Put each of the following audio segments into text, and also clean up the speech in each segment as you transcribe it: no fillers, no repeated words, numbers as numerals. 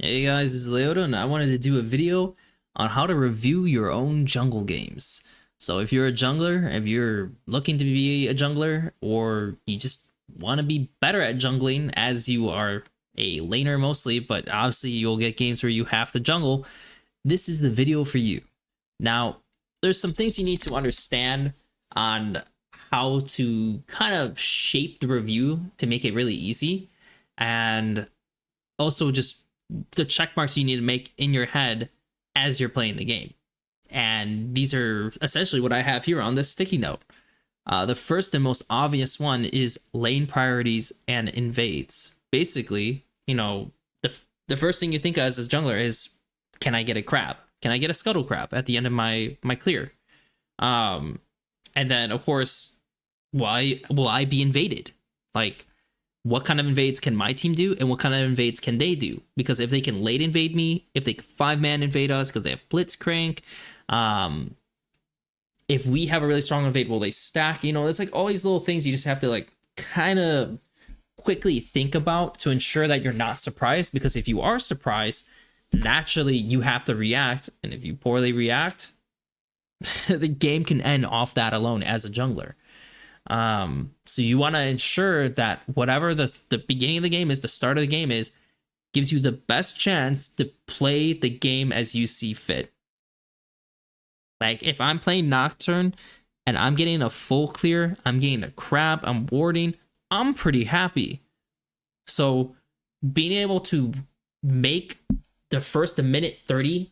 Hey guys, this is Leota, and I wanted to do a video on how to review your own jungle games. So if you're a jungler, if you're looking to be a jungler, or you just want to be better at jungling as you are a laner mostly, but obviously you'll get games where you have to jungle, this is the video for you. Now, there's some things you need to understand on how to kind of shape the review to make it really easy, and also just the check marks you need to make in your head as you're playing the game. And these are essentially what I have here on this sticky note. The first and most obvious one is lane priorities and invades. Basically, the first thing you think of as a jungler is, can I get a crab? Can I get a scuttle crab at the end of my clear? And then of course, why will I be invaded? Like, what kind of invades can my team do and what kind of invades can they do? Because if they can late invade me, if they can 5-man invade us because they have blitzcrank, if we have a really strong invade, will they stack? There's like all these little things you just have to like kind of quickly think about to ensure that you're not surprised, because if you are surprised, naturally you have to react, and if you poorly react, the game can end off that alone as a jungler. So you want to ensure that whatever the beginning of the game is, the start of the game is, gives you the best chance to play the game as you see fit. Like if I'm playing Nocturne and I'm getting a full clear, I'm getting a crab, I'm warding, I'm pretty happy. So being able to make the first minute 30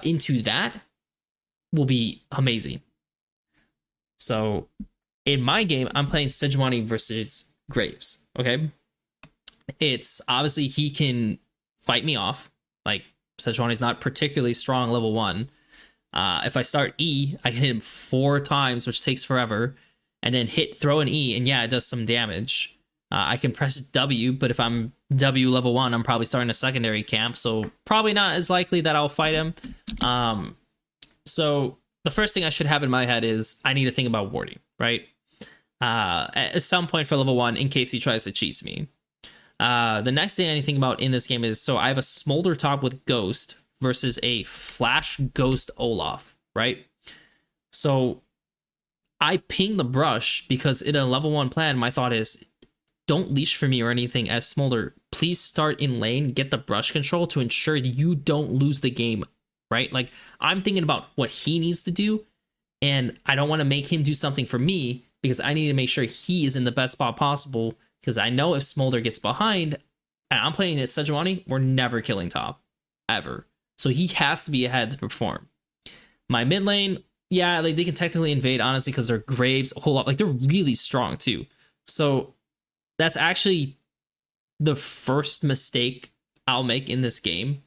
into that will be amazing. So in my game, I'm playing Sejuani versus Graves, okay? It's obviously he can fight me off. Like, Sejuani's not particularly strong level 1. If I start E, I can hit him 4 times, which takes forever, and then throw an E, and yeah, it does some damage. I can press W, but if I'm W level 1, I'm probably starting a secondary camp, so probably not as likely that I'll fight him. So the first thing I should have in my head is I need to think about warding, right? At some point for level 1 in case he tries to cheese me. The next thing I need to think about in this game is, so I have a smolder top with ghost versus a flash ghost Olaf, right? So I ping the brush because in a level 1 plan, my thought is, don't leash for me or anything as smolder. Please start in lane, get the brush control to ensure you don't lose the game, right? Like, I'm thinking about what he needs to do, and I don't want to make him do something for me, because I need to make sure he is in the best spot possible, because I know if Smolder gets behind and I'm playing as Sejuani, we're never killing top, ever. So he has to be ahead to perform. My mid lane, yeah, like they can technically invade, honestly, because they're Graves a whole lot. Like, they're really strong too. So that's actually the first mistake I'll make in this game.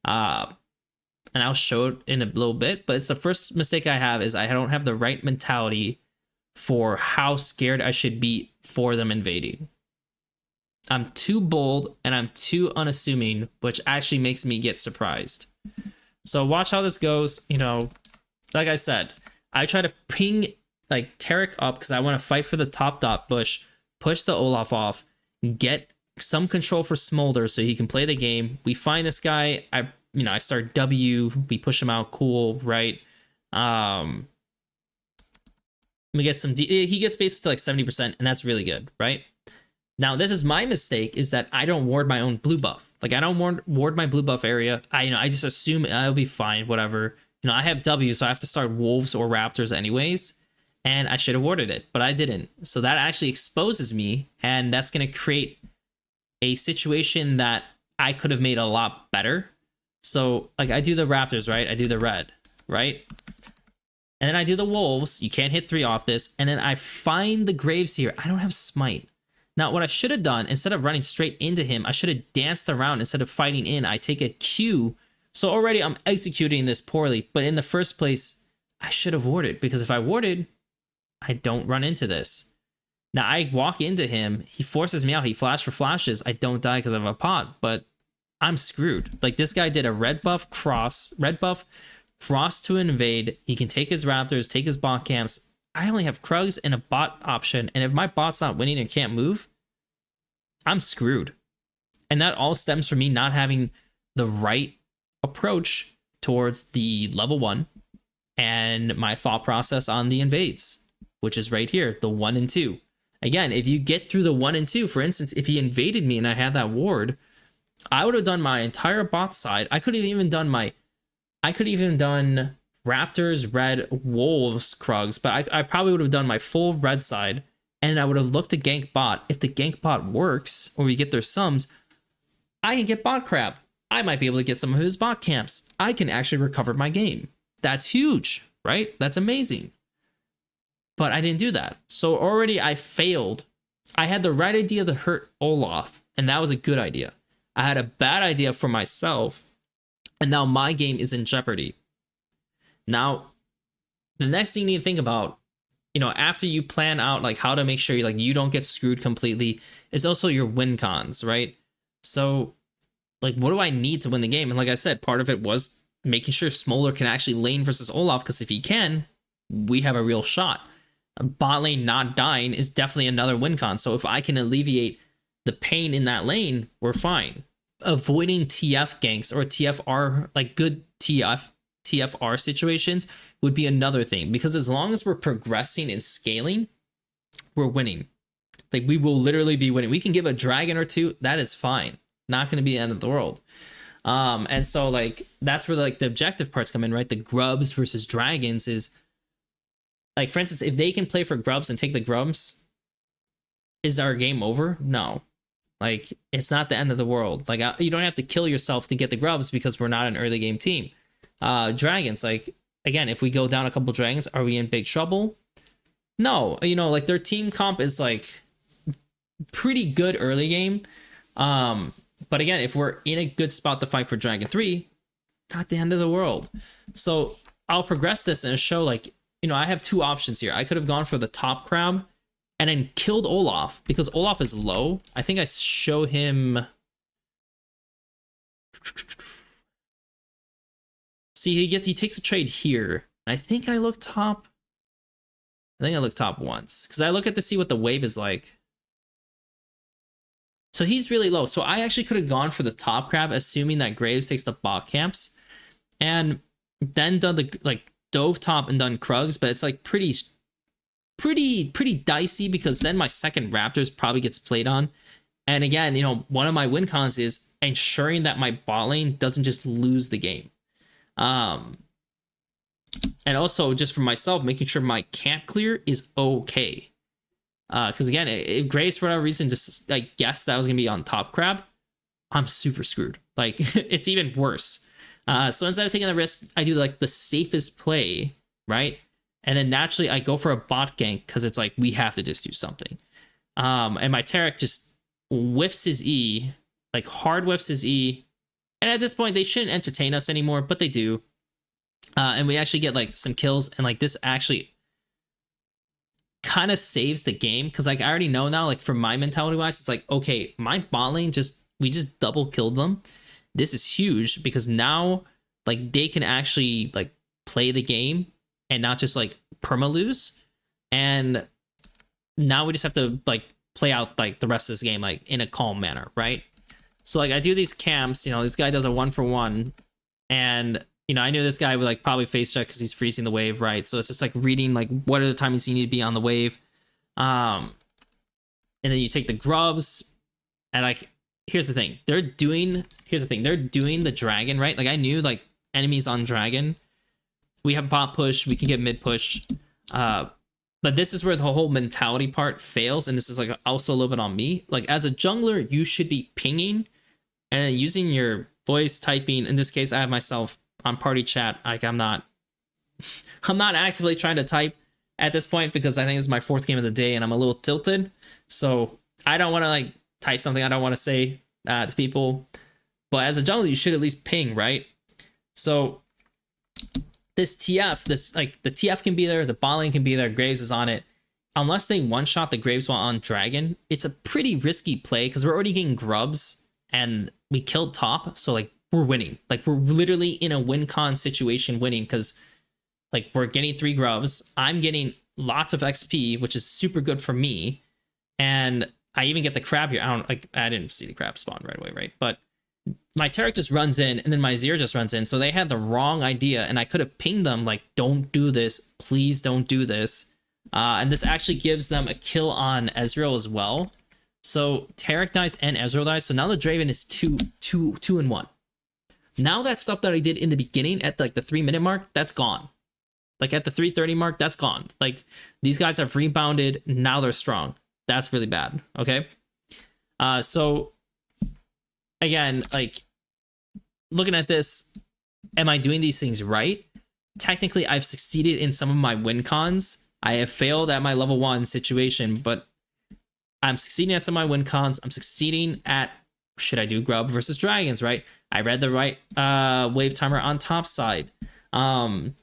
And I'll show it in a little bit, but it's the first mistake I have, is I don't have the right mentality for how scared I should be for them invading. I'm too bold and I'm too unassuming, which actually makes me get surprised. So watch how this goes. Like I said, I try to ping like Tarek up because I want to fight for the top dot bush, push the Olaf off, get some control for Smolder so he can play the game. We find this guy, I start W, we push him out, cool, right? We get some he gets basically to like 70%, and that's really good, right? Now, this is my mistake, is that I don't ward my own blue buff. Like, I don't ward my blue buff area. I just assume I'll be fine, whatever. I have W, so I have to start wolves or raptors anyways, and I should have warded it, but I didn't. So that actually exposes me, and that's going to create a situation that I could have made a lot better. So, like, I do the raptors, right? I do the red, right? And then I do the wolves. You can't hit 3 off this. And then I find the Graves here. I don't have smite. Now, what I should have done, instead of running straight into him, I should have danced around instead of fighting in. I take a Q. So already I'm executing this poorly. But in the first place, I should have warded. Because if I warded, I don't run into this. Now, I walk into him. He forces me out. He flashes. I don't die because I have a pot. But I'm screwed. Like, this guy did a red buff cross to invade. He can take his raptors, take his bot camps. I only have Krugs and a bot option, and if my bot's not winning and can't move, I'm screwed. And that all stems from me not having the right approach towards the level 1 and my thought process on the invades, which is right here, the 1 and 2. Again, if you get through the 1 and 2, for instance, if he invaded me and I had that ward, I would have done my entire bot side. I could have even done Raptors, Red, Wolves, Krugs, but I probably would have done my full red side, and I would have looked to gank bot. If the gank bot works, or we get their sums, I can get bot crab. I might be able to get some of his bot camps. I can actually recover my game. That's huge, right? That's amazing. But I didn't do that. So already I failed. I had the right idea to hurt Olaf, and that was a good idea. I had a bad idea for myself, and now my game is in jeopardy. Now, the next thing you need to think about, after you plan out like how to make sure you don't get screwed completely, is also your win cons, right? So, what do I need to win the game? And like I said, part of it was making sure Smolder can actually lane versus Olaf, because if he can, we have a real shot. A bot lane not dying is definitely another win con. So if I can alleviate the pain in that lane, we're fine. Avoiding TF ganks or TFR, good TFR situations, would be another thing, because as long as we're progressing and scaling, we're winning. We will literally be winning. We can give a dragon or two, that is fine. Not going to be the end of the world. And so that's where the objective parts come in, right? The grubs versus dragons is, for instance, if they can play for grubs and take the grubs, is our game over? No. It's not the end of the world. You don't have to kill yourself to get the grubs because we're not an early game team. Dragons, again, if we go down a couple dragons, are we in big trouble? No. Their team comp is pretty good early game. But again, if we're in a good spot to fight for Dragon 3, not the end of the world. So I'll progress this and show I have two options here. I could have gone for the top crab and then killed Olaf, because Olaf is low. I think I show him. See, he takes a trade here. I think I look top. I think I look top once, because I look at to see what the wave is like. So he's really low. So I actually could have gone for the top crab, assuming that Graves takes the bot camps, and then done the dove top and done Krugs, but it's pretty dicey, because then my second Raptors probably gets played on. And again, one of my win cons is ensuring that my bot lane doesn't just lose the game. And also just for myself, making sure my camp clear is okay. Because again, if Grace for whatever reason just guessed that I was gonna be on top crab, I'm super screwed. It's even worse. So instead of taking the risk, I do the safest play, right? And then naturally I go for a bot gank, because it's we have to just do something. And my Tarek just whiffs his E, hard whiffs his E. And at this point, they shouldn't entertain us anymore, but they do. And we actually get some kills, and this actually kind of saves the game, because I already know now, for my mentality wise, it's okay, my bot lane we just double killed them. This is huge, because now they can actually play the game and not just perma lose. And now we just have to play out the rest of this game in a calm manner, right? So I do these camps, this guy does a 1-for-1, and I knew this guy would probably face check because he's freezing the wave, right? So it's just reading what are the timings you need to be on the wave. And then you take the grubs, and here's the thing. They're doing the dragon, right? I knew enemies on dragon. We have bot push, we can get mid push. But this is where the whole mentality part fails, and this is also a little bit on me. As a jungler, you should be pinging and using your voice typing. In this case, I have myself on party chat. I'm not actively trying to type at this point, because I think this is my 4th game of the day and I'm a little tilted. So I don't want to type something I don't want to say to people. But as a jungler, you should at least ping, right? So this TF, the TF can be there, the bot lane can be there, Graves is on it. Unless they one-shot the Graves while on dragon, it's a pretty risky play, because we're already getting grubs and we killed top. So we're winning. We're literally in a win con situation winning, because we're getting 3 grubs. I'm getting lots of XP, which is super good for me. And I even get the crab here. I didn't see the crab spawn right away, right? But my Tarek just runs in, and then my Zir just runs in. So they had the wrong idea, and I could have pinged them like, don't do this. Please don't do this. And this actually gives them a kill on Ezreal as well. So Tarek dies and Ezreal dies. So now the Draven is 2-1. Now that stuff that I did in the beginning at like the 3-minute mark, that's gone. Like at the 3:30 mark, that's gone. Like these guys have rebounded. Now they're strong. That's really bad. Okay. So again, like looking at this, am I doing these things right? Technically, I've succeeded in some of my win cons. I have failed at my level 1 situation, but I'm succeeding at some of my win cons. I'm succeeding at, should I do Grub versus Dragons, right? I read the right wave timer on top side. And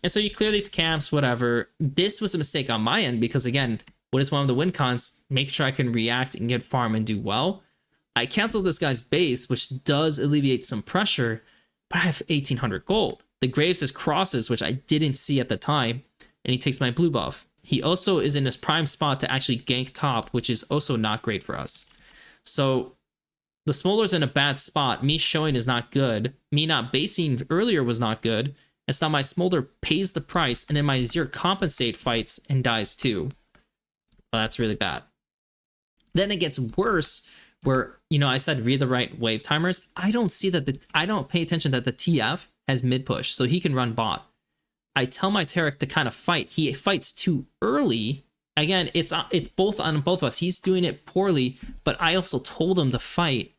so you clear these camps, whatever. This was a mistake on my end because, again, what is one of the win cons? Make sure I can react and get farm and do well. I canceled this guy's base, which does alleviate some pressure, but I have 1,800 gold. The Graves is crosses, which I didn't see at the time, and he takes my blue buff. He also is in his prime spot to actually gank top, which is also not great for us. So the Smolder's in a bad spot. Me showing is not good. Me not basing earlier was not good. It's now my Smolder pays the price, and then my Zir compensate fights and dies too. Well, that's really bad. Then it gets worse where, you know, I said read the right wave timers. I don't see that I don't pay attention that the TF has mid push, so he can run bot. I tell my Tarek to kind of fight. He fights too early. Again, it's both on both of us. He's doing it poorly, but I also told him to fight.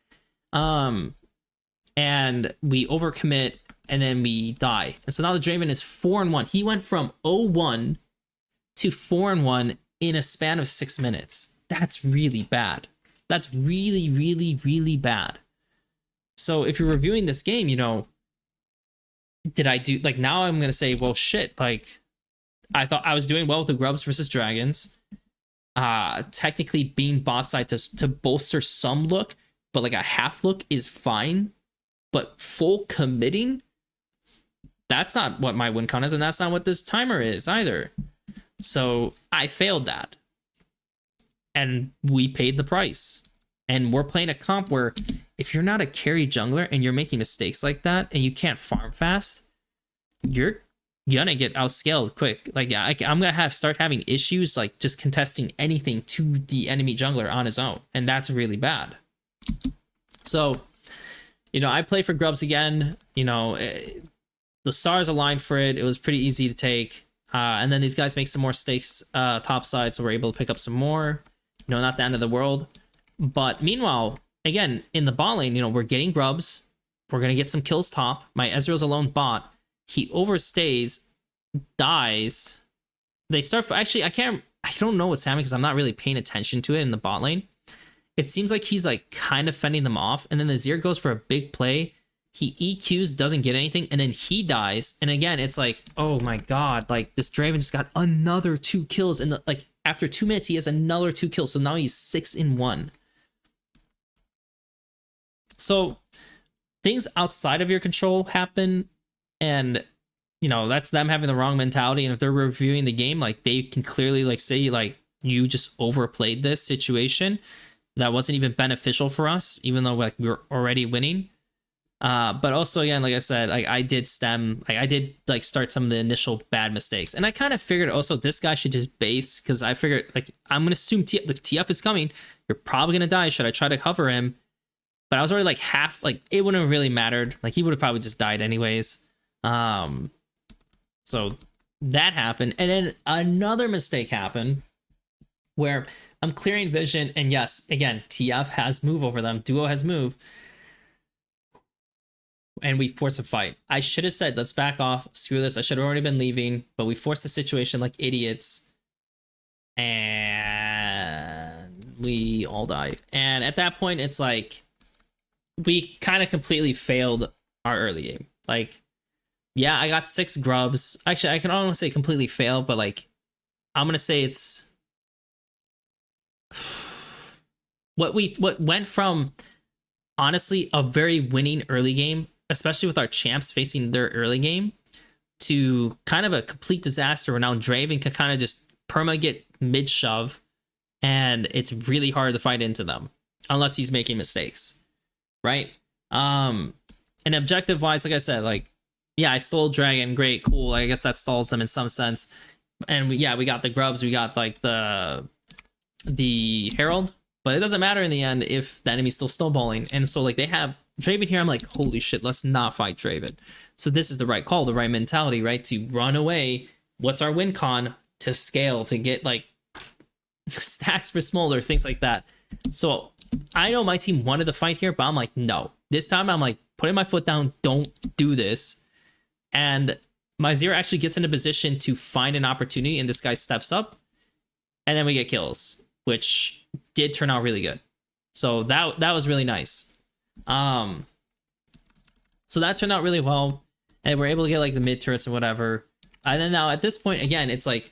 And we overcommit, and then we die. And so now the Draven is 4-1. He went from 0-1 to 4-1 in a span of 6 minutes. That's really bad. That's really, really, really bad. So if you're reviewing this game, you know, did I do, like, now I'm going to say, well, shit, like, I thought I was doing well with the Grubs versus Dragons. Technically being bot side to bolster some look, but like a half look is fine. But full committing, that's not what my win con is, and that's not what this timer is either. So I failed that. And we paid the price. And we're playing a comp where if you're not a carry jungler and you're making mistakes like that and you can't farm fast, you're gonna get outscaled quick. Like, yeah, I'm gonna start having issues like just contesting anything to the enemy jungler on his own. And that's really bad. So, you know, I play for Grubs again. You know, the stars aligned for it. It was pretty easy to take. And then these guys make some more stakes top side, so we're able to pick up some more. You know, not the end of the world. But meanwhile, again, in the bot lane, you know, we're getting Grubs. We're going to get some kills top. My Ezreal's alone bot. He overstays, dies. They start... Actually, I don't know what's happening because I'm not really paying attention to it in the bot lane. It seems like he's like kind of fending them off. And then the Zir goes for a big play. He EQs, doesn't get anything, and then he dies. And again, it's like, oh my god, like this Draven just got another 2 kills. And like after 2 minutes, he has another 2 kills. So now he's 6-1. So things outside of your control happen, and you know, that's them having the wrong mentality. And if they're reviewing the game, like they can clearly like say like you just overplayed this situation. That wasn't even beneficial for us, even though like we were already winning. But also, again, like I said, like I did start some of the initial bad mistakes, and I kind of figured also this guy should just base, because I figured like I'm gonna assume TF is coming. You're probably gonna die. Should I try to cover him? But I was already like half, like it wouldn't have really mattered. Like he would have probably just died anyways. So that happened, and then another mistake happened where I'm clearing vision, and yes, again, TF has move over them. Duo has move. And we force a fight. I should have said, let's back off. Screw this. I should have already been leaving. But we forced the situation like idiots. And we all die. And at that point, it's like, we kind of completely failed our early game. Like, yeah, I got 6 Grubs. Actually, I can almost say completely failed, but like, I'm going to say it's... What went from, honestly, a very winning early game, especially with our champs facing their early game, to kind of a complete disaster where now Draven can kind of just perma get mid shove, and it's really hard to fight into them unless he's making mistakes, right? And objective wise, like I said, like, yeah, I stole dragon, great, cool. I guess that stalls them in some sense. And we got the grubs, we got like the herald, but it doesn't matter in the end if the enemy's still snowballing. And so like they have Draven here, I'm like, holy shit, let's not fight Draven. So this is the right call, the right mentality, right? To run away. What's our win con? To scale, to get like stacks for Smolder, things like that. So I know my team wanted to fight here, but I'm like, no. This time I'm like, putting my foot down, don't do this. And my Zero actually gets in a position to find an opportunity, and this guy steps up, and then we get kills, which did turn out really good. So that was really nice. So that turned out really well, and we're able to get like the mid turrets and whatever. And then now at this point, again, it's like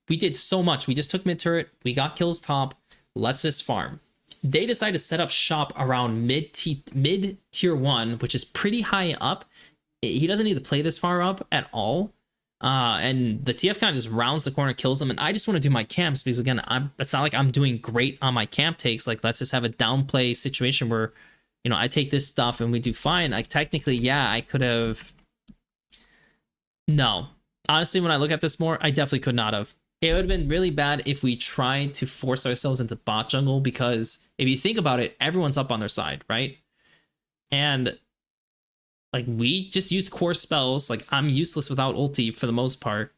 we did so much. We just took mid turret, we got kills top. Let's just farm. They decided to set up shop around mid tier 1, which is pretty high up. He doesn't need to play this far up at all. And the TF kind of just rounds the corner, kills them. And I just want to do my camps because, again, it's not like I'm doing great on my camp takes. Like, let's just have a downplay situation where, you know, I take this stuff and we do fine. Like, technically, yeah, I could have. No. Honestly, when I look at this more, I definitely could not have. It would have been really bad if we tried to force ourselves into bot jungle, because if you think about it, everyone's up on their side, right? And like, we just use core spells. Like, I'm useless without ulti for the most part.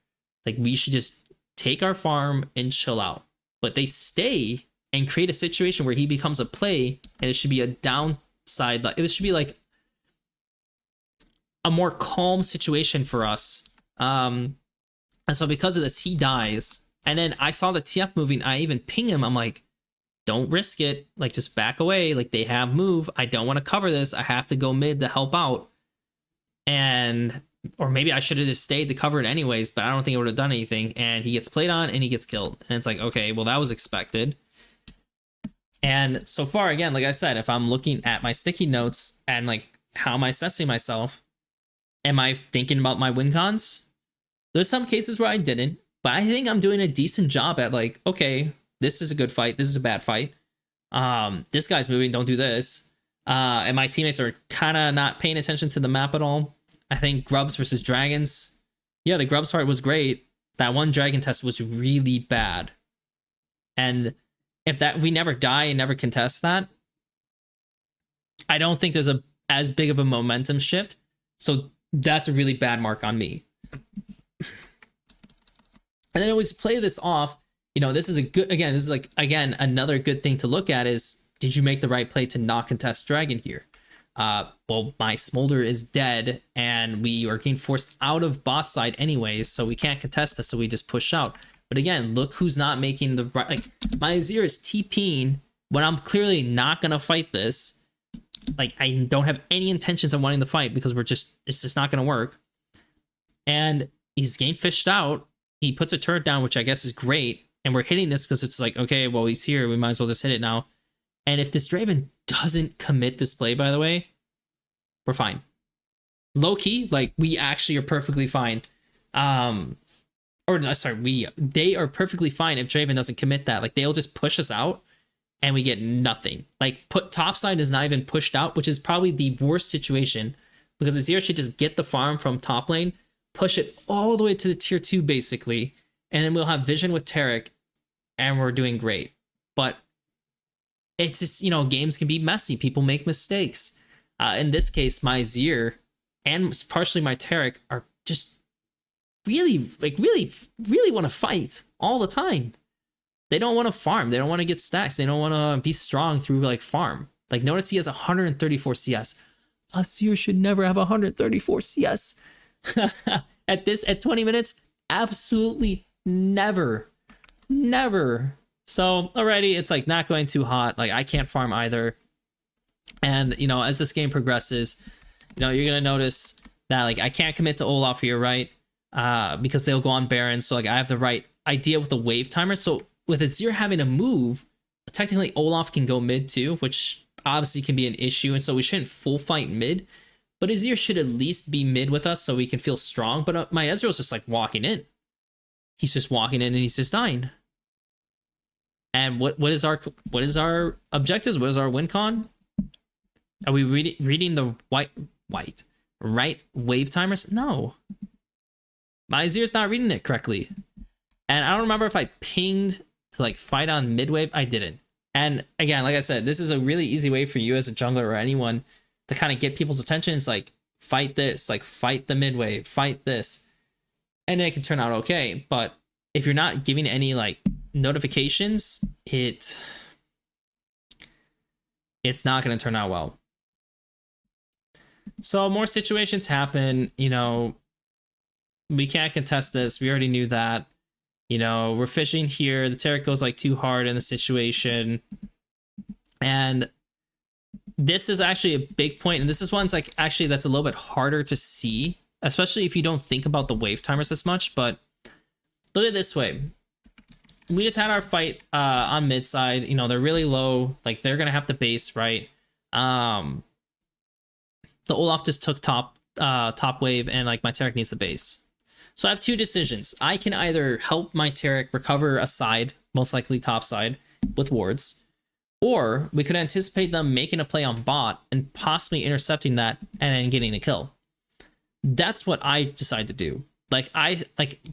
Like, we should just take our farm and chill out. But they stay and create a situation where he becomes a play, and it should be a downside. Like, it should be like a more calm situation for us. And so because of this, he dies. And then I saw the TF moving. I even ping him. I'm like, don't risk it. Like, just back away. Like, they have move. I don't want to cover this. I have to go mid to help out. And, or maybe I should have just stayed to cover it anyways, but I don't think it would have done anything. And he gets played on and he gets killed. And it's like, okay, well, that was expected. And so far, again, like I said, if I'm looking at my sticky notes and like, how am I assessing myself? Am I thinking about my win cons? There's some cases where I didn't, but I think I'm doing a decent job at like, okay, this is a good fight. This is a bad fight. This guy's moving. Don't do this. And my teammates are kind of not paying attention to the map at all. I think Grubs versus Dragons. Yeah, the Grubs fight was great. That one Dragon test was really bad. And if that we never die and never contest that, I don't think there's as big of a momentum shift. So that's a really bad mark on me. And then always play this off. You know, this is a good, again, this is like, again, another good thing to look at is, did you make the right play to not contest Dragon here? Well, my Smolder is dead and we are getting forced out of bot side anyways, so we can't contest this, so we just push out. But again, look who's not making the right, like, my Azir is TPing when I'm clearly not going to fight this. Like, I don't have any intentions of wanting to fight because it's just not going to work. And he's getting fished out. He puts a turret down, which I guess is great. And we're hitting this because it's like, okay, well, he's here. We might as well just hit it now. And if this Draven doesn't commit this play, by the way, we're fine. Low key, like, we actually are perfectly fine. They are perfectly fine if Draven doesn't commit that. Like, they'll just push us out and we get nothing. Like, topside is not even pushed out, which is probably the worst situation, because Azir should just get the farm from top lane, push it all the way to the tier 2 basically, and then we'll have vision with Taric and we're doing great. But it's just, you know, games can be messy. People make mistakes. In this case, my Azir and partially my Taric are just really want to fight all the time. They don't want to farm. They don't want to get stacks. They don't want to be strong through like farm. Like, notice he has 134 CS. Azir should never have 134 CS. At 20 minutes, absolutely never. So already it's like not going too hot. Like, I can't farm either. And, you know, as this game progresses, you know, you're gonna notice that like I can't commit to Olaf here, right? Because they'll go on Baron. So like I have the right idea with the wave timer. So with Azir having a move, technically Olaf can go mid too, which obviously can be an issue. And so we shouldn't full fight mid. But Azir should at least be mid with us so we can feel strong. But my Ezreal's just like walking in. He's just walking in and he's just dying. And what is our objectives? What is our win con? Are we reading the right wave timers? No. My Azir's not reading it correctly. And I don't remember if I pinged to like fight on mid wave. I didn't. And again, like I said, this is a really easy way for you as a jungler or anyone to kind of get people's attention. It's like, fight this, like fight the mid wave, fight this. And it can turn out okay. But if you're not giving any like notifications, it's not going to turn out well. So more situations happen, you know, we can't contest this. We already knew that. You know, we're fishing here. The Taric goes like too hard in the situation. And this is actually a big point. And this is one's like actually that's a little bit harder to see, especially if you don't think about the wave timers as much. But look at it this way. We just had our fight on mid side. You know, they're really low. Like they're going to have to base, right? The Olaf just took top wave and like my Taric needs the base. So I have two decisions. I can either help my Taric recover a side, most likely top side, with wards, or we could anticipate them making a play on bot and possibly intercepting that and then getting a kill. That's what I decide to do. Like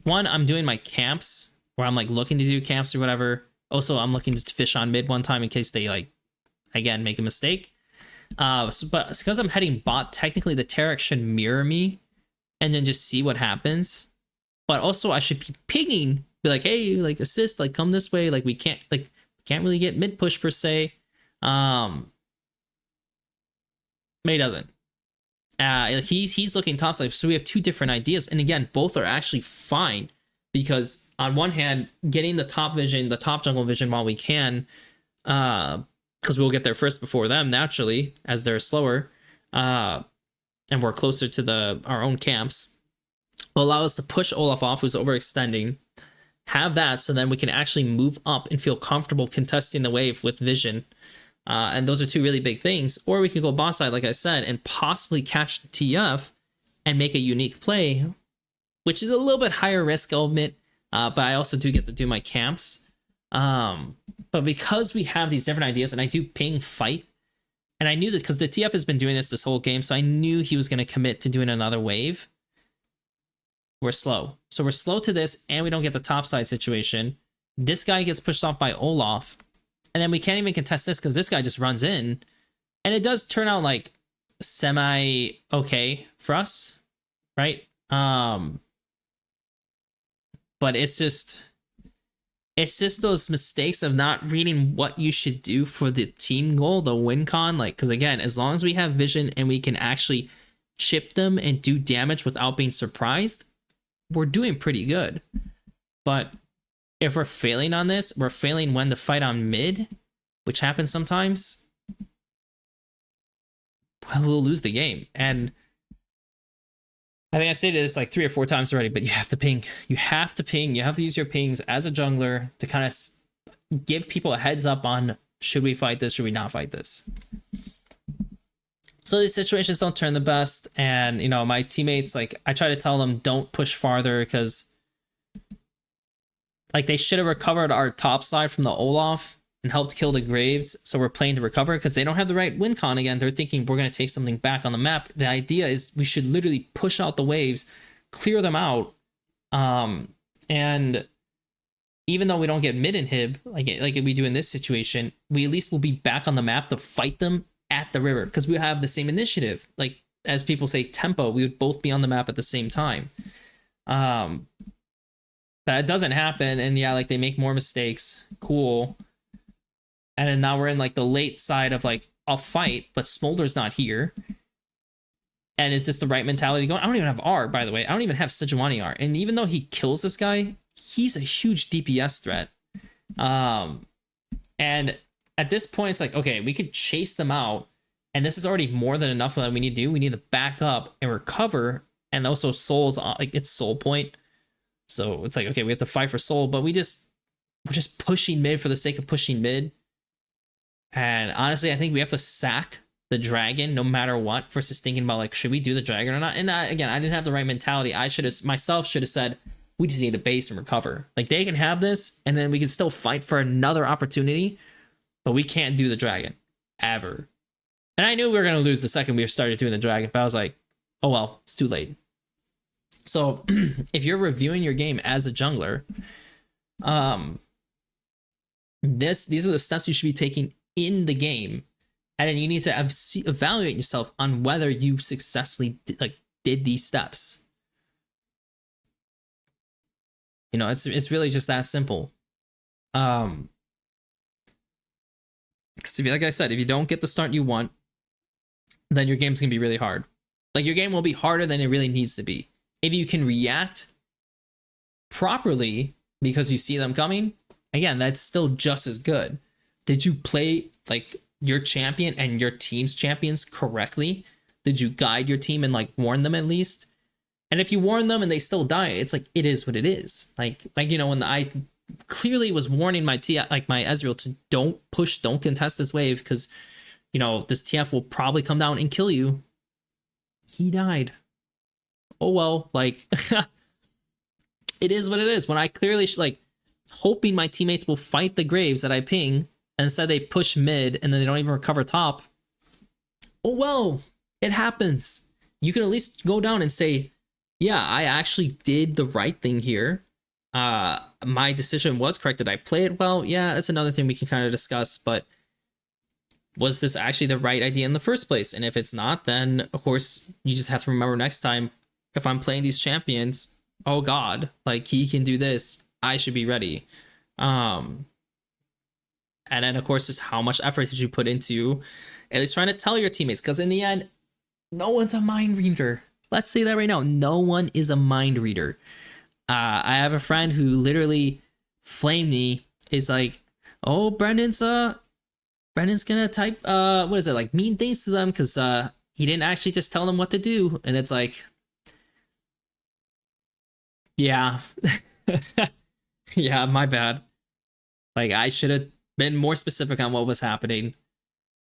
one, I'm doing my camps where I'm like looking to do camps or whatever. Also, I'm looking to fish on mid one time in case they like, again, make a mistake. But because I'm heading bot, technically the Taric should mirror me and then just see what happens. But also I should be pinging, be like, hey, like assist, like come this way. Like we can't really get mid push per se. But he doesn't. He's looking top side. So we have two different ideas. And again, both are actually fine because on one hand, getting the top vision, the top jungle vision while we can, because we'll get there first before them naturally as they're slower, and we're closer to our own camps, will allow us to push Olaf off, who's overextending, have that, so then we can actually move up and feel comfortable contesting the wave with vision. And those are two really big things. Or we can go bot side, like I said, and possibly catch the TF and make a unique play, which is a little bit higher risk, I'll admit, but I also do get to do my camps. But because we have these different ideas, and I do ping fight, and I knew this because the TF has been doing this whole game, so I knew he was going to commit to doing another wave. We're slow. So we're slow to this, and we don't get the topside situation. This guy gets pushed off by Olaf, and then we can't even contest this because this guy just runs in. And it does turn out like semi-okay for us, right? But it's just those mistakes of not reading what you should do for the team goal, the win con. Like, because again, as long as we have vision and we can actually chip them and do damage without being surprised, we're doing pretty good. But if we're failing on this, we're failing when to fight on mid, which happens sometimes, well, we'll lose the game. And I think I stated this like 3 or 4 times already, but you have to ping. You have to ping. You have to use your pings as a jungler to kind of give people a heads up on, should we fight this? Should we not fight this? So these situations don't turn the best. And, you know, my teammates, like, I try to tell them don't push farther because, like, they should have recovered our top side from the Olaf and helped kill the Graves. So we're playing to recover because they don't have the right win con again. They're thinking we're going to take something back on the map. The idea is we should literally push out the waves, clear them out. And even though we don't get mid inhib, like we do in this situation, we at least will be back on the map to fight them at the river because we have the same initiative. Like, as people say, tempo, we would both be on the map at the same time. That doesn't happen. And yeah, like they make more mistakes. Cool. And then now we're in like the late side of like a fight, but Smolder's not here. And is this the right mentality going? I don't even have R, by the way. I don't even have Sejuani R. And even though he kills this guy, he's a huge DPS threat. And at this point, it's like, okay, we could chase them out. And this is already more than enough that we need to do. We need to back up and recover. And also Soul's like, it's Soul point. So it's like, okay, we have to fight for Soul, but we're just pushing mid for the sake of pushing mid. And honestly, I think we have to sack the dragon no matter what versus thinking about like, should we do the dragon or not? And again, I didn't have the right mentality. I should have said, We just need to base and recover. Like, they can have this, and then we can still fight for another opportunity, but we can't do the dragon ever. And I knew we were going to lose the second we started doing the dragon, but I was like, oh well, it's too late. So if you're reviewing your game as a jungler, these are the steps you should be taking in the game, and then you need to evaluate yourself on whether you successfully did these steps. You know, it's really just that simple. Because like I said, if you don't get the start you want, then your game's gonna be really hard. Like, your game will be harder than it really needs to be. If you can react properly because you see them coming, again, that's still just as good. Did you play like your champion and your team's champions correctly? Did you guide your team and like warn them at least? And if you warn them and they still die, it's like, it is what it is. Like you know, when I clearly was warning my my Ezreal to don't push, don't contest this wave, because you know this TF will probably come down and kill you. He died. Oh well, like it is what it is. When I clearly like hoping my teammates will fight the Graves that I ping, and instead they push mid and then they don't even recover top. Oh well, it happens. You can at least go down and say, yeah, I actually did the right thing here. My decision was correct. Did I play it well? Yeah, that's another thing we can kind of discuss, but was this actually the right idea in the first place? And if it's not, then of course you just have to remember next time, if I'm playing these champions, oh god, like he can do this, I should be ready. And then of course, just how much effort did you put into at least trying to tell your teammates? Because in the end, no one's a mind reader. Let's say that right now. No one is a mind reader. I have a friend who literally flamed me. He's like, oh, Brendan's gonna type what is it, like mean things to them because he didn't actually just tell them what to do. And it's like, yeah. Yeah, my bad. Like, I should have been more specific on what was happening.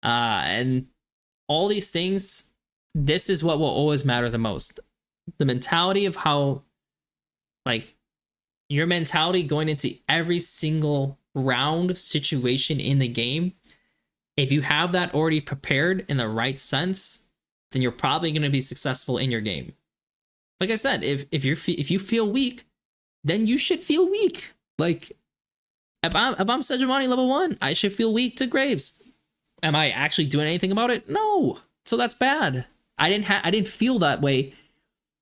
And all these things, this is what will always matter the most. The mentality of how, like, your mentality going into every single round situation in the game. If you have that already prepared in the right sense, then you're probably going to be successful in your game. Like I said, if you feel weak, then you should feel weak. Like, if I'm Sejuani level 1, I should feel weak to Graves. Am I actually doing anything about it? No. So that's bad. I didn't feel that way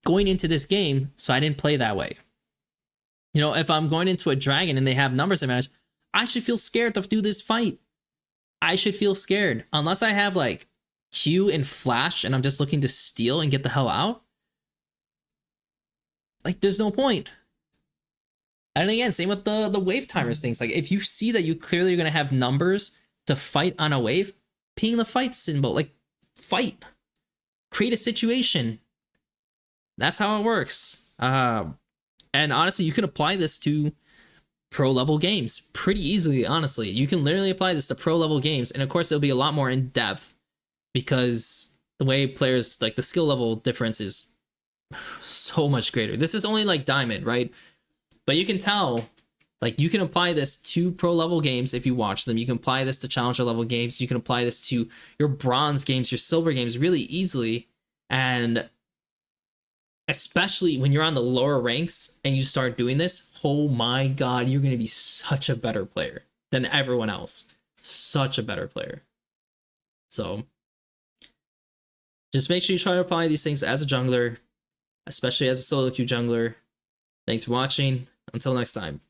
going into this game, so I didn't play that way. You know, if I'm going into a dragon and they have numbers advantage, I should feel scared to do this fight. I should feel scared. Unless I have like Q and flash and I'm just looking to steal and get the hell out. Like, there's no point. And again, same with the wave timers things. Like, if you see that you clearly are going to have numbers to fight on a wave, ping the fight symbol. Like, fight. Create a situation. That's how it works. And honestly, you can apply this to pro level games pretty easily. Honestly, you can literally apply this to pro level games, and of course it'll be a lot more in depth because the way players, like, the skill level difference is so much greater. This is only like diamond, right? But you can tell, like, you can apply this to pro level games if you watch them. You can apply this to challenger level games. You can apply this to your bronze games, your silver games really easily. And especially when you're on the lower ranks and you start doing this, oh my god, you're going to be such a better player than everyone else. Such a better player. So just make sure you try to apply these things as a jungler, especially as a solo queue jungler. Thanks for watching. Until next time.